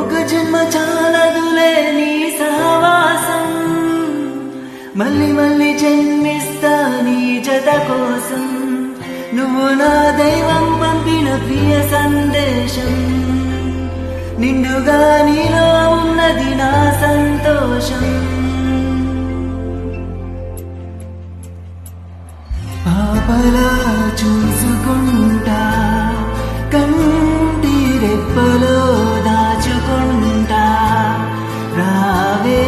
ఒక జన్మ చాలదులే నీ సహవాసం, మళ్ళీ మళ్ళీ జన్మిస్తా నీ జత కోసం. నువ్వు నా దైవం పంపిన ప్రియ సందేశం, నిండుగా నీలో ఉన్నది నా సంతోషం. పాపలా చూసుకుంటా, కంటి రెప్పలో దాచుకుంటా, రావే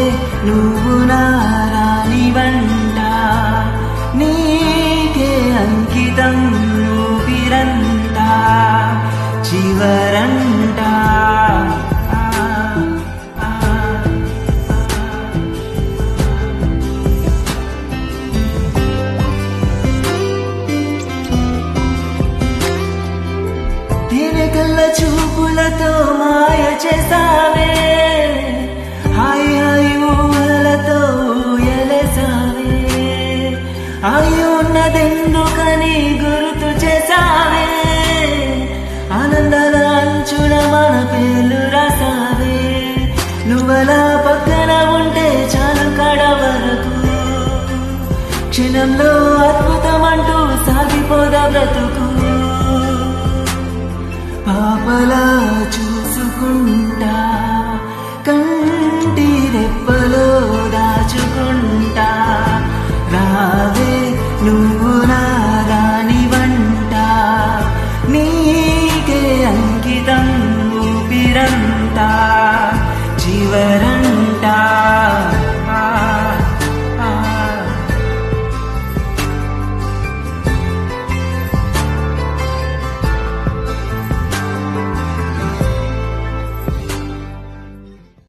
నువ్వు నా రాని వంట, నీకే అంకితం ఊపిరంతా చివరంటా. కళ్ళ చూపులతో మాయ చేసావే, హాయి హాయి ఊహలతో ఎలసావే, ఆయి ఉన్నదెందుకని గుర్తు చేసావే, ఆనందాల అంచున మన పేర్లు రాసావే. నువ్వలా పక్కన ఉంటే చాలు కడ వరకు, క్షణంలో అద్భుతమంటూ సాగిపోదా బ్రతుకు. పాపలా చూసుకుంటా, కంటి రెప్పలో దాచుకుంటా, రావే నువ్వు నా రాని వంట, నీకే అంకితం ఊపిరంతా చివర